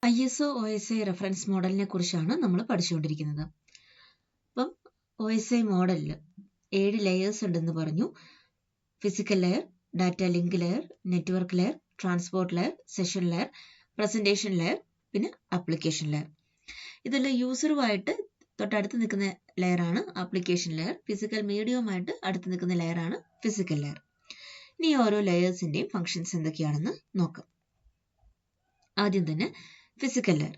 ISO OSI reference മോഡലിനെ കുറിച്ചാണ് നമ്മൾ പഠിച്ചുകൊണ്ടിരിക്കുന്നത്. അപ്പം OSI മോഡലിൽ 7 ലെയേഴ്സ് ഉണ്ടെന്ന് പറഞ്ഞു. Physical layer, data link layer, network layer, transport layer, session layer, presentation layer, പിന്നെ ആപ്ലിക്കേഷൻ ലെയർ. ഇതെല്ലാം യൂസറുമായിട്ട് തൊട്ടടുത്ത് നിൽക്കുന്ന ലെയറാണ് ആപ്ലിക്കേഷൻ ലെയർ. ഫിസിക്കൽ മീഡിയവുമായിട്ട് അടുത്ത് നിൽക്കുന്ന ലെയറാണ് ഫിസിക്കൽ ലെയർ. ഇനി ഓരോ ലെയേഴ്സിൻ്റെയും ഫങ്ഷൻസ് എന്തൊക്കെയാണെന്ന് നോക്കാം. ആദ്യം തന്നെ ഫിസിക്കൽ ലെയർ.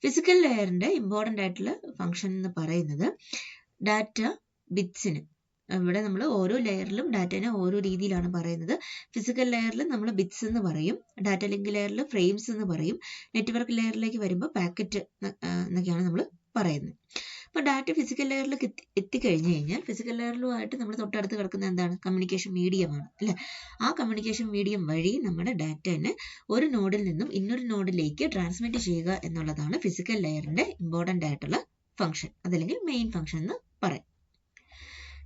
ഫിസിക്കൽ ലെയറിന്റെ ഇമ്പോർട്ടൻ്റ് ആയിട്ടുള്ള ഫംഗ്ഷൻ എന്ന് പറയുന്നത് ഡാറ്റ ബിറ്റ്സിന്, ഇവിടെ നമ്മൾ ഓരോ ലെയറിലും ഡാറ്റേനെ ഓരോ രീതിയിലാണ് പറയുന്നത്. ഫിസിക്കൽ ലെയറിൽ നമ്മൾ ബിറ്റ്സ് എന്ന് പറയും, ഡാറ്റ ലിങ്ക് ലെയറിൽ ഫ്രെയിംസ് എന്ന് പറയും, നെറ്റ്വർക്ക് ലെയറിലേക്ക് വരുമ്പോൾ പാക്കറ്റ് എന്നൊക്കെയാണ് നമ്മൾ പറയുന്നത്. അപ്പോൾ ഡാറ്റ ഫിസിക്കൽ ലെയറിലേക്ക് എത്തിക്കഴിഞ്ഞു കഴിഞ്ഞാൽ ഫിസിക്കൽ ലെയറിലുമായിട്ട് നമ്മൾ തൊട്ടടുത്ത് കിടക്കുന്ന എന്താണ്, കമ്മ്യൂണിക്കേഷൻ മീഡിയമാണ് അല്ലേ. ആ കമ്മ്യൂണിക്കേഷൻ മീഡിയം വഴി നമ്മുടെ ഡാറ്റനെ ഒരു നോഡിൽ നിന്നും ഇന്നൊരു നോഡിലേക്ക് ട്രാൻസ്മിറ്റ് ചെയ്യുക എന്നുള്ളതാണ് ഫിസിക്കൽ ലെയറിന്റെ ഇമ്പോർട്ടൻ്റ് ആയിട്ടുള്ള ഫംഗ്ഷൻ, അതല്ലെങ്കിൽ മെയിൻ ഫംഗ്ഷൻ എന്ന് പറയാം.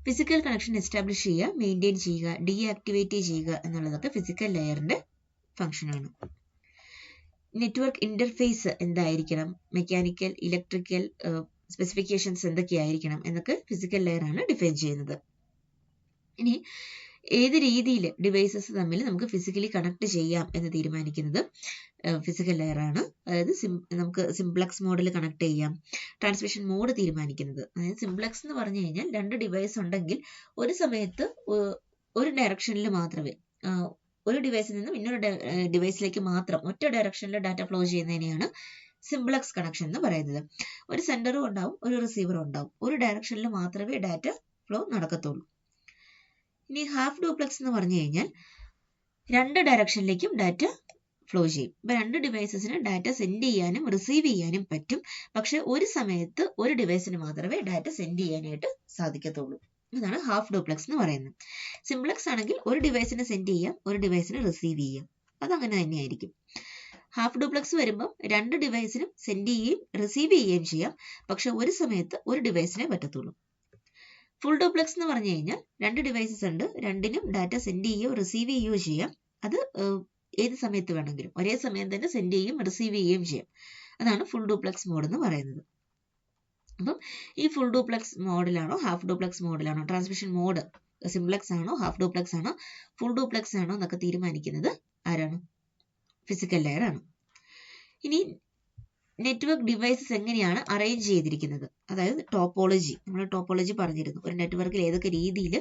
ഫിസിക്കൽ കണക്ഷൻ എസ്റ്റാബ്ലിഷ് ചെയ്യുക, മെയിൻറ്റെയിൻ ചെയ്യുക, ഡീആക്ടിവേറ്റ് ചെയ്യുക എന്നുള്ളതൊക്കെ ഫിസിക്കൽ ലെയറിന്റെ ഫംഗ്ഷനാണ്. നെറ്റ്വർക്ക് ഇന്റർഫേസ് എന്തായിരിക്കണം, മെക്കാനിക്കൽ, ഇലക്ട്രിക്കൽ സ്പെസിഫിക്കേഷൻസ് എന്തൊക്കെയായിരിക്കണം എന്നൊക്കെ ഫിസിക്കൽ ലെയർ ആണ് ഡിഫൈൻ ചെയ്യുന്നത്. ഇനി ഏത് രീതിയിൽ ഡിവൈസസ് തമ്മിൽ നമുക്ക് ഫിസിക്കലി കണക്ട് ചെയ്യാം എന്ന് തീരുമാനിക്കുന്നത് ഫിസിക്കൽ ലെയർ ആണ്. അതായത് നമുക്ക് സിംപ്ലക്സ് മോഡിൽ കണക്ട് ചെയ്യാം, ട്രാൻസ്മിഷൻ മോഡ് തീരുമാനിക്കുന്നത്. അതായത് സിംപ്ലക്സ് എന്ന് പറഞ്ഞു കഴിഞ്ഞാൽ 2 ഡിവൈസ് ഉണ്ടെങ്കിൽ ഒരു സമയത്ത് ഒരു ഡയറക്ഷനിൽ മാത്രമേ, ഒരു ഡിവൈസിൽ നിന്നും ഇന്നൊരു ഡിവൈസിലേക്ക് മാത്രം ഒറ്റ ഡയറക്ഷനിൽ ഡാറ്റ ഫ്ലോ ചെയ്യുന്നതിനെയാണ് സിംപ്ലക്സ് കണക്ഷൻ എന്ന് പറയുന്നത്. ഒരു സെൻഡറും ഉണ്ടാവും, ഒരു റിസീവറും ഉണ്ടാവും. ഒരു ഡയറക്ഷനിൽ മാത്രമേ ഡാറ്റ ഫ്ലോ നടക്കത്തുള്ളൂ. ഇനി ഹാഫ് ഡ്യൂപ്ലക്സ് എന്ന് പറഞ്ഞു കഴിഞ്ഞാൽ 2 ഡയറക്ഷനിലേക്കും ഡാറ്റ ഫ്ലോ ചെയ്യും. ഇപ്പൊ 2 ഡിവൈസസിന് ഡാറ്റ സെൻഡ് ചെയ്യാനും റിസീവ് ചെയ്യാനും പറ്റും. പക്ഷെ ഒരു സമയത്ത് ഒരു ഡിവൈസിന് മാത്രമേ ഡാറ്റ സെൻഡ് ചെയ്യാനായിട്ട് സാധിക്കത്തുള്ളൂ. ഇതാണ് ഹാഫ് ഡ്യൂപ്ലക്സ് എന്ന് പറയുന്നത്. സിംപ്ലക്സ് ആണെങ്കിൽ ഒരു ഡിവൈസിന് സെൻഡ് ചെയ്യാം, ഒരു ഡിവൈസിന് റിസീവ് ചെയ്യാം. അതങ്ങനെ തന്നെയായിരിക്കും. ഹാഫ് ഡ്യൂപ്ലക്സ് വരുമ്പോൾ 2 ഡിവൈസിനും സെൻഡ് ചെയ്യുകയും റിസീവ് ചെയ്യുകയും ചെയ്യാം. പക്ഷെ ഒരു സമയത്ത് ഒരു ഡിവൈസിനെ പറ്റത്തുള്ളൂ. ഫുൾ ഡ്യൂപ്ലക്സ് എന്ന് പറഞ്ഞു കഴിഞ്ഞാൽ 2 ഡിവൈസസ് ഉണ്ട്, രണ്ടിനും ഡാറ്റ സെൻഡ് ചെയ്യുകയോ റിസീവ് ചെയ്യുകയോ ചെയ്യാം. അത് ഏത് സമയത്ത് വേണമെങ്കിലും ഒരേ സമയം തന്നെ സെൻഡ് ചെയ്യുകയും റിസീവ് ചെയ്യുകയും ചെയ്യാം. അതാണ് ഫുൾ ഡ്യൂപ്ലക്സ് മോഡ് എന്ന് പറയുന്നത്. അപ്പം ഈ ഫുൾ ഡ്യൂപ്ലക്സ് മോഡിലാണോ ഹാഫ് ഡ്യൂപ്ലക്സ് മോഡിലാണോ ട്രാൻസ്മിഷൻ മോഡ് സിംപ്ലക്സ് ആണോ ഹാഫ് ഡ്യൂപ്ലക്സ് ആണോ ഫുൾ ഡ്യൂപ്ലക്സ് ആണോ എന്നൊക്കെ തീരുമാനിക്കുന്നത് ആരാണ്? ഫിസിക്കൽ ലെയർ ആണ്. ഇനി നെറ്റ്വർക്ക് ഡിവൈസസ് എങ്ങനെയാണ് അറേഞ്ച് ചെയ്തിരിക്കുന്നത്, അതായത് ടോപ്പോളജി. നമ്മൾ ടോപ്പോളജി പറഞ്ഞിരുന്നു, ഒരു നെറ്റ്വർക്കിൽ ഏതൊക്കെ രീതിയിൽ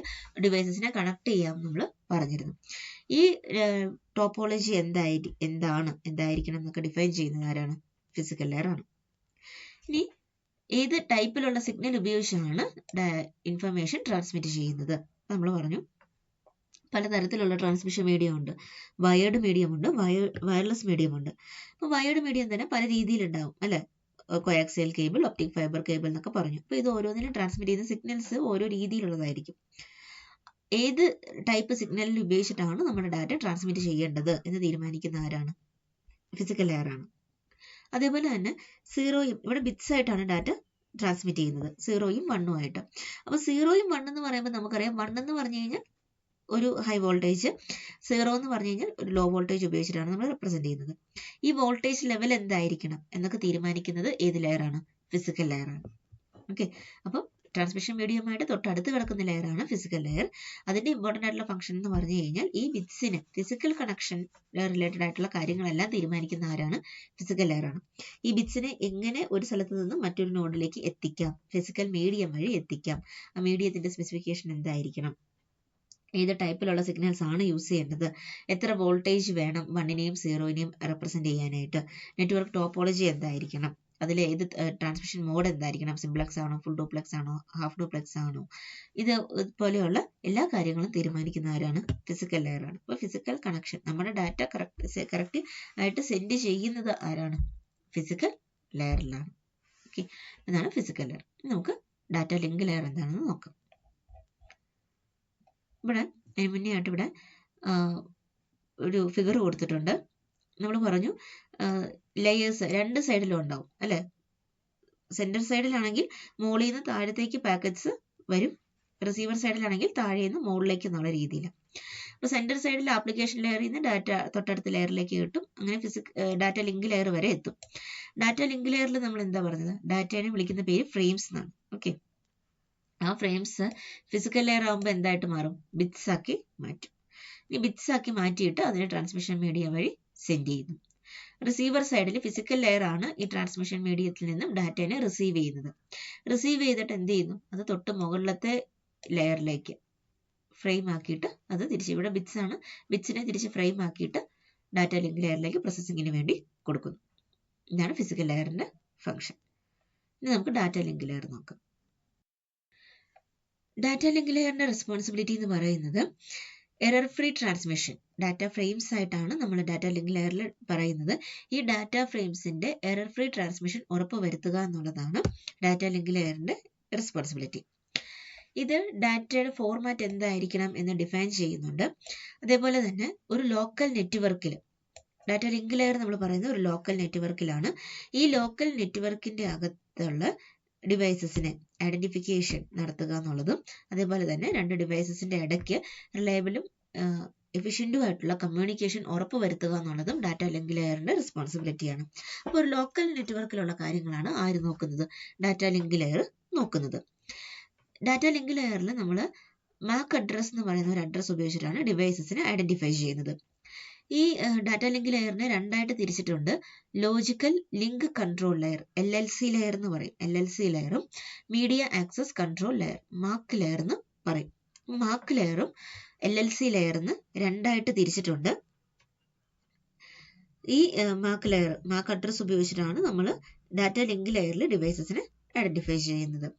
ഡിവൈസസിനെ കണക്ട് ചെയ്യാം നമ്മൾ പറഞ്ഞിരുന്നു. ഈ ടോപ്പോളജി എന്തായിരിക്കണം എന്നൊക്കെ ഡിഫൈൻ ചെയ്യുന്നത് ആരാണ്? ഫിസിക്കൽ ലെയർ ആണ്. ഇനി ഏത് ടൈപ്പിലുള്ള സിഗ്നൽ ഉപയോഗിച്ചാണ് ഇൻഫർമേഷൻ ട്രാൻസ്മിറ്റ് ചെയ്യുന്നത്? നമ്മൾ പറഞ്ഞു പലതരത്തിലുള്ള ട്രാൻസ്മിഷൻ മീഡിയം ഉണ്ട്. വയേർഡ് മീഡിയം ഉണ്ട്, വയർലെസ് മീഡിയം ഉണ്ട്. അപ്പോൾ വയേർഡ് മീഡിയം തന്നെ പല രീതിയിലുണ്ടാവും അല്ലെ. Coaxial cable, optic fibre cable എന്നൊക്കെ പറഞ്ഞു. അപ്പോൾ ഇത് ഓരോന്നിനും ട്രാൻസ്മിറ്റ് ചെയ്യുന്ന സിഗ്നൽസ് ഓരോ രീതിയിലുള്ളതായിരിക്കും. ഏത് ടൈപ്പ് സിഗ്നലിൽ ഉപയോഗിച്ചിട്ടാണ് നമ്മുടെ ഡാറ്റ ട്രാൻസ്മിറ്റ് ചെയ്യേണ്ടത് എന്ന് തീരുമാനിക്കുന്ന ആരാണ്? ഫിസിക്കൽ ലെയർ ആണ്. അതേപോലെ തന്നെ സീറോയും, ഇവിടെ ബിറ്റ്സ് ആയിട്ടാണ് ഡാറ്റ ട്രാൻസ്മിറ്റ് ചെയ്യുന്നത്, 0യും 1ഉം ആയിട്ട്. അപ്പോൾ 0യും 1 എന്ന് പറയുമ്പോൾ നമുക്കറിയാം 1 എന്ന് പറഞ്ഞു കഴിഞ്ഞാൽ ഒരു ഹൈ വോൾട്ടേജ്, 0 എന്ന് പറഞ്ഞു കഴിഞ്ഞാൽ ഒരു ലോ വോൾട്ടേജ് ഉപയോഗിച്ചിട്ടാണ് നമ്മൾ റെപ്രസെന്റ് ചെയ്യുന്നത്. ഈ വോൾട്ടേജ് ലെവൽ എന്തായിരിക്കണം എന്നൊക്കെ തീരുമാനിക്കുന്നത് ഏത് ലെയറാണ്? ഫിസിക്കൽ ലെയറാണ്. ഓക്കെ, അപ്പം ട്രാൻസ്മിഷൻ മീഡിയമായിട്ട് തൊട്ടടുത്ത് കിടക്കുന്ന ലെയറാണ് ഫിസിക്കൽ ലെയർ. അതിന്റെ ഇമ്പോർട്ടൻ്റ് ആയിട്ടുള്ള ഫംഗ്ഷൻ എന്ന് പറഞ്ഞു കഴിഞ്ഞാൽ ഈ ബിറ്റ്സിന് ഫിസിക്കൽ കണക്ഷൻ റിലേറ്റഡ് ആയിട്ടുള്ള കാര്യങ്ങളെല്ലാം തീരുമാനിക്കുന്ന ആരാണ്? ഫിസിക്കൽ ലെയറാണ്. ഈ ബിറ്റ്സിനെ എങ്ങനെ ഒരു സ്ഥലത്ത് നിന്നും മറ്റൊരു നോഡിലേക്ക് എത്തിക്കാം, ഫിസിക്കൽ മീഡിയം വഴി എത്തിക്കാം, ആ മീഡിയത്തിന്റെ സ്പെസിഫിക്കേഷൻ എന്തായിരിക്കണം, ഏത് ടൈപ്പിലുള്ള സിഗ്നൽസ് ആണ് യൂസ് ചെയ്യേണ്ടത്, എത്ര വോൾട്ടേജ് വേണം 1നെയും 0നെയും റെപ്രസെന്റ് ചെയ്യാനായിട്ട്, നെറ്റ്വർക്ക് ടോപ്പോളജി എന്തായിരിക്കണം, അതിൽ ഏത് ട്രാൻസ്മിഷൻ മോഡ് എന്തായിരിക്കണം, സിംപ്ലക്സ് ആണോ, ഫുൾ ഡ്യൂപ്ലക്സ് ആണോ, ഹാഫ് ഡ്യൂപ്ലക്സ് ആണോ, ഇതുപോലെയുള്ള എല്ലാ കാര്യങ്ങളും തീരുമാനിക്കുന്ന ആരാണ്? ഫിസിക്കൽ ലെയർ ആണ്. അപ്പോൾ ഫിസിക്കൽ കണക്ഷൻ, നമ്മുടെ ഡാറ്റ കറക്റ്റ് ആയിട്ട് സെൻഡ് ചെയ്യുന്നത് ആരാണ്? ഫിസിക്കൽ ലെയറിലാണ്. ഓക്കെ, ഇതാണ് ഫിസിക്കൽ ലെയർ. നമുക്ക് ഡാറ്റ ലിങ്ക് ലെയർ എന്താണെന്ന് നോക്കാം. ഇവിടെ അതിന് മുന്നേ ആയിട്ട് ഇവിടെ ഒരു ഫിഗർ കൊടുത്തിട്ടുണ്ട്. നമ്മൾ പറഞ്ഞു ലെയേഴ്സ് 2 സൈഡിലും ഉണ്ടാവും അല്ലെ. സെന്റർ സൈഡിലാണെങ്കിൽ മുകളിൽ നിന്ന് താഴത്തേക്ക് പാക്കറ്റ്സ് വരും, റിസീവർ സൈഡിലാണെങ്കിൽ താഴെ നിന്ന് മുകളിലേക്ക് എന്നുള്ള രീതിയിൽ. അപ്പോൾ സെൻറ്റർ സൈഡിൽ ആപ്ലിക്കേഷൻ ലെയറിൽ നിന്ന് ഡാറ്റ തൊട്ടടുത്ത ലെയറിലേക്ക് കിട്ടും. അങ്ങനെ ഡാറ്റ ലിങ്ക് ലെയർ വരെ എത്തും. ഡാറ്റ ലിങ്ക് ലെയറിൽ നമ്മൾ എന്താ പറഞ്ഞത്, ഡാറ്റേനെ വിളിക്കുന്ന പേര് ഫ്രെയിംസ് എന്നാണ്. ഓക്കെ, ആ ഫ്രെയിംസ് ഫിസിക്കൽ ലെയർ ആകുമ്പോൾ എന്തായിട്ട് മാറും, ബിറ്റ്സ് ആക്കി മാറ്റും. ഈ ബിറ്റ്സ് ആക്കി മാറ്റിയിട്ട് അതിനെ ട്രാൻസ്മിഷൻ മീഡിയ വഴി സെൻഡ് ചെയ്യുന്നു. റിസീവർ സൈഡിൽ ഫിസിക്കൽ ലെയർ ആണ് ഈ ട്രാൻസ്മിഷൻ മീഡിയത്തിൽ നിന്നും ഡാറ്റേനെ റിസീവ് ചെയ്യുന്നത്. റിസീവ് ചെയ്തിട്ട് എന്ത് ചെയ്യുന്നു, അത് തൊട്ട് മുകളിലത്തെ ലെയറിലേക്ക് ഫ്രെയിം ആക്കിയിട്ട് അത് തിരിച്ച്, ഇവിടെ ബിറ്റ്സ് ആണ്, ബിറ്റ്സിനെ തിരിച്ച് ഫ്രെയിം ആക്കിയിട്ട് ഡാറ്റ ലിങ്ക് ലെയറിലേക്ക് പ്രോസസ്സിങ്ങിന് വേണ്ടി കൊടുക്കുന്നു. ഇതാണ് ഫിസിക്കൽ ലെയറിന്റെ ഫംഗ്ഷൻ. ഇനി നമുക്ക് ഡാറ്റ ലിങ്ക് ലെയർ നോക്കാം. ഡാറ്റ ലിങ്ക് ലെയറിന്റെ റെസ്പോൺസിബിലിറ്റി എന്ന് പറയുന്നത് error free transmission. Data frames ആയിട്ടാണ് നമ്മൾ ഡാറ്റ ലിങ്ക് ലെയറിൽ പറയുന്നത്. ഈ ഡാറ്റ ഫ്രെയിംസിന്റെ എറർ ഫ്രീ ട്രാൻസ്മിഷൻ ഉറപ്പുവരുത്തുക എന്നുള്ളതാണ് ഡാറ്റ ലിങ്ക് ലെയറിന്റെ റെസ്പോൺസിബിലിറ്റി. ഇത് ഡാറ്റയുടെ ഫോർമാറ്റ് എന്തായിരിക്കണം എന്ന് ഡിഫൈൻ ചെയ്യുന്നുണ്ട്. അതേപോലെ തന്നെ ഒരു ലോക്കൽ നെറ്റ്വർക്കിൽ, ഡാറ്റ ലിങ്ക് ലെയർ നമ്മൾ പറയുന്നത് ഒരു ലോക്കൽ നെറ്റ്വർക്കിലാണ്. ഈ ലോക്കൽ നെറ്റ്വർക്കിന്റെ അകത്തുള്ള ഡിവൈസസിനെ ഐഡന്റിഫിക്കേഷൻ നടത്തുക എന്നുള്ളതും, അതേപോലെ തന്നെ രണ്ട് ഡിവൈസസിന്റെ ഇടയ്ക്ക് റിലയബിളും എഫിഷ്യന്റും ആയിട്ടുള്ള കമ്മ്യൂണിക്കേഷൻ ഉറപ്പുവരുത്തുക എന്നുള്ളതും ഡാറ്റ ലിങ്ക് ലെയറിന്റെ റെസ്പോൺസിബിലിറ്റിയാണ്. അപ്പോൾ ഒരു ലോക്കൽ നെറ്റ്വർക്കിലുള്ള കാര്യങ്ങളാണ് ആര് നോക്കുന്നത്, ഡാറ്റ ലിങ്ക് ലെയർ നോക്കുന്നത്. ഡാറ്റ ലിങ്ക് ലെയറിൽ നമ്മൾ മാക് അഡ്രസ് എന്ന് പറയുന്ന ഒരു അഡ്രസ് ഉപയോഗിച്ചിട്ടാണ് ഡിവൈസസിനെ ഐഡന്റിഫൈ ചെയ്യുന്നത്. ഈ ഡാറ്റ ലിങ്ക് ലെയറിനെ രണ്ടായിട്ട് തിരിച്ചിട്ടുണ്ട്. Logical link control layer, LLC layer എന്ന് പറയും, LLC ലെയറും media access control layer, Mac layer എന്ന് പറയും. മാക് ലെയറും LLC ലെയറിന്ന് രണ്ടായിട്ട് തിരിച്ചിട്ടുണ്ട്. ഈ മാക് അഡ്രസ് ഉപയോഗിച്ചിട്ടാണ് നമ്മൾ ഡാറ്റ ലിങ്ക് ലെയറിൽ ഡിവൈസസിനെ ഐഡന്റിഫൈ ചെയ്യുന്നത്.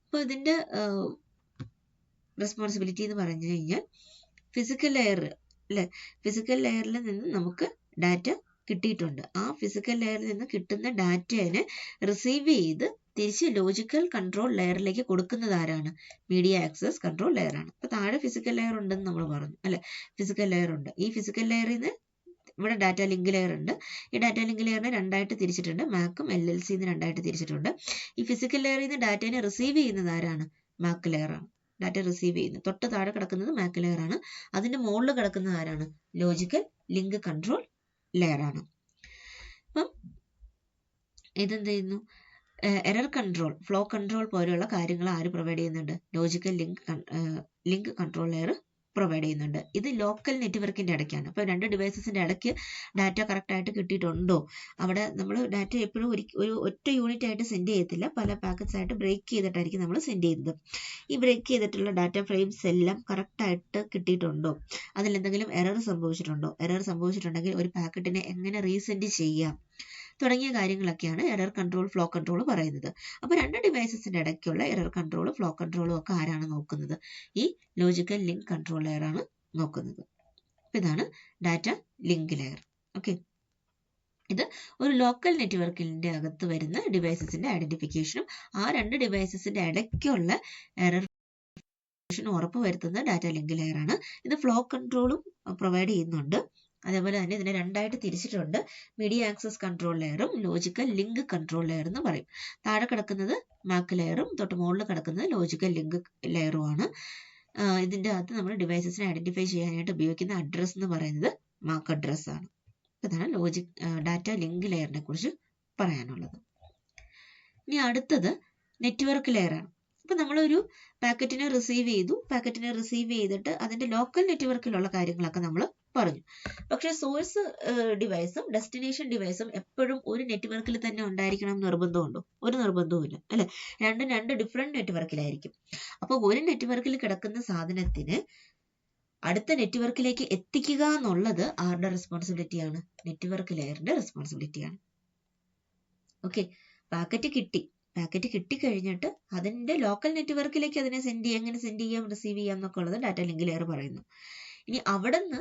അപ്പോൾ ഇതിന്റെ റെസ്പോൺസിബിലിറ്റി എന്ന് പറഞ്ഞു കഴിഞ്ഞാൽ ഫിസിക്കൽ ലെയർ അല്ലെ, ഫിസിക്കൽ ലെയറിൽ നിന്ന് നമുക്ക് ഡാറ്റ കിട്ടിയിട്ടുണ്ട്. ആ ഫിസിക്കൽ ലെയറിൽ നിന്ന് കിട്ടുന്ന ഡാറ്റയെ റിസീവ് ചെയ്ത് തിരിച്ച് ലോജിക്കൽ കൺട്രോൾ ലെയറിലേക്ക് കൊടുക്കുന്നത് ആരാണ്, മീഡിയ ആക്സസ് കൺട്രോൾ ലെയർ ആണ്. അപ്പൊ താഴെ ഫിസിക്കൽ ലെയർ ഉണ്ടെന്ന് നമ്മൾ പറഞ്ഞു അല്ലെ, ഫിസിക്കൽ ലെയർ ഉണ്ട്. ഈ ഫിസിക്കൽ ലെയറിൽ നിന്ന് ഇവിടെ ഡാറ്റ ലിങ്ക് ലെയർ ഉണ്ട്. ഈ ഡാറ്റ ലിങ്ക് ലെയറിനെ രണ്ടായിട്ട് തിരിച്ചിട്ടുണ്ട്, മാക്കും LLC രണ്ടായിട്ട് തിരിച്ചിട്ടുണ്ട്. ഈ ഫിസിക്കൽ ലെയറിൽ നിന്ന് ഡാറ്റയെ റിസീവ് ചെയ്യുന്നത് ആരാണ്, മാക് ലെയർ ആണ്. ഡാറ്റ റിസീവ് ചെയ്യുന്നത് തൊട്ട് താഴെ കിടക്കുന്നത് മാക് ലെയർ ആണ്. അതിന്റെ മുകളിൽ കിടക്കുന്നത് ആരാണ്, ലോജിക്കൽ ലിങ്ക് കൺട്രോൾ ലെയർ ആണ്. അപ്പം ഇതെന്ത് ചെയ്യുന്നു, എറർ കൺട്രോൾ, ഫ്ലോ കൺട്രോൾ പോലെയുള്ള കാര്യങ്ങൾ ആര് പ്രൊവൈഡ് ചെയ്യുന്നുണ്ട്, logical link control layer provide ചെയ്യുന്നുണ്ട്. ഇത് ലോക്കൽ നെറ്റ്വർക്കിന്റെ ഇടയ്ക്കാണ്. അപ്പോൾ രണ്ട് ഡിവൈസസിന്റെ ഇടയ്ക്ക് ഡാറ്റ കറക്റ്റ് ആയിട്ട് കിട്ടിയിട്ടുണ്ടോ, അവിടെ നമ്മൾ ഡാറ്റ എപ്പോഴും ഒരു ഒറ്റ യൂണിറ്റ് ആയിട്ട് സെൻഡ് ചെയ്യത്തില്ല, പല പാക്കറ്റ്സ് ആയിട്ട് ബ്രേക്ക് ചെയ്തിട്ടായിരിക്കും നമ്മൾ സെൻഡ് ചെയ്യുന്നത്. ഈ ബ്രേക്ക് ചെയ്തിട്ടുള്ള ഡാറ്റ ഫ്രെയിംസ് എല്ലാം കറക്റ്റ് ആയിട്ട് കിട്ടിയിട്ടുണ്ടോ, അതിലെന്തെങ്കിലും എറർ സംഭവിച്ചിട്ടുണ്ടോ, എറർ സംഭവിച്ചിട്ടുണ്ടെങ്കിൽ ഒരു പാക്കറ്റിനെ എങ്ങനെ റീസെൻഡ് ചെയ്യാം തുടങ്ങിയ കാര്യങ്ങളൊക്കെയാണ് എറർ കൺട്രോൾ, ഫ്ലോ കൺട്രോൾ പറയുന്നത്. അപ്പോൾ രണ്ട് ഡിവൈസസിന്റെ ഇടയ്ക്കുള്ള എറർ കൺട്രോളും ഫ്ലോ കൺട്രോളും ഒക്കെ ആരാണ് നോക്കുന്നത്, ഈ ലോജിക്കൽ ലിങ്ക് കൺട്രോൾ ലെയർ ആണ് നോക്കുന്നത്. അപ്പോൾ ഇതാണ് ഡാറ്റ ലിങ്ക് ലെയർ. ഓക്കെ, ഇത് ഒരു ലോക്കൽ നെറ്റ്വർക്കിന്റെ അകത്ത് വരുന്ന ഡിവൈസസിന്റെ ഐഡന്റിഫിക്കേഷനും ആ രണ്ട് ഡിവൈസസിന്റെ ഇടയ്ക്കുള്ള എറർ ഉറപ്പുവരുത്തുന്ന ഡാറ്റ ലിങ്ക് ലെയർ ആണ്. ഇത് ഫ്ലോ കൺട്രോളും പ്രൊവൈഡ് ചെയ്യുന്നുണ്ട്. അതേപോലെ തന്നെ ഇതിനെ രണ്ടായിട്ട് തിരിച്ചിട്ടുണ്ട്, മീഡിയ ആക്സസ് കൺട്രോൾ ലെയറും ലോജിക്കൽ ലിങ്ക് കൺട്രോൾ ലെയർ എന്ന് പറയും. താഴെ കിടക്കുന്നത് മാക് ലെയറും തൊട്ട് മുകളിൽ കിടക്കുന്നത് ലോജിക്കൽ ലിങ്ക് ലെയറും ആണ്. ഇതിന്റെ അകത്ത് നമ്മൾ ഡിവൈസസിനെ ഐഡന്റിഫൈ ചെയ്യാനായിട്ട് ഉപയോഗിക്കുന്ന അഡ്രസ് എന്ന് പറയുന്നത് മാക് അഡ്രസ് ആണ്. ഇതാണ് ഡാറ്റ ലിങ്ക് ലെയറിനെ കുറിച്ച് പറയാനുള്ളത്. ഇനി അടുത്തത് നെറ്റ്വർക്ക് ലെയർ ആണ്. അപ്പൊ നമ്മളൊരു പാക്കറ്റിനെ റിസീവ് ചെയ്തു, പാക്കറ്റിനെ റിസീവ് ചെയ്തിട്ട് അതിന്റെ ലോക്കൽ നെറ്റ്വർക്കിലുള്ള കാര്യങ്ങളൊക്കെ നമ്മൾ പറഞ്ഞു. പക്ഷെ സോഴ്സ് ഡിവൈസും ഡെസ്റ്റിനേഷൻ ഡിവൈസും എപ്പോഴും ഒരു നെറ്റ്വർക്കിൽ തന്നെ ഉണ്ടായിരിക്കണം നിർബന്ധമുണ്ടോ, ഒരു നിർബന്ധവും ഇല്ല അല്ലെ, രണ്ട് ഡിഫറെന്റ് നെറ്റ്വർക്കിലായിരിക്കും. അപ്പൊ ഒരു നെറ്റ്വർക്കിൽ കിടക്കുന്ന സാധനത്തിന് അടുത്ത നെറ്റ്വർക്കിലേക്ക് എത്തിക്കുക എന്നുള്ളത് ആരുടെ റെസ്പോൺസിബിലിറ്റിയാണ്, നെറ്റ്വർക്ക് ലെയറിന്റെ റെസ്പോൺസിബിലിറ്റിയാണ്. ഓക്കെ, പാക്കറ്റ് കിട്ടിക്കഴിഞ്ഞിട്ട് അതിന്റെ ലോക്കൽ നെറ്റ്വർക്കിലേക്ക് അതിനെ എങ്ങനെ സെൻഡ് ചെയ്യാം, റിസീവ് ചെയ്യാം എന്നൊക്കെ ഉള്ളത് ഡാറ്റ ലിങ്ക് ലെയർ പറയുന്നു. ഇനി അവിടെ നിന്ന്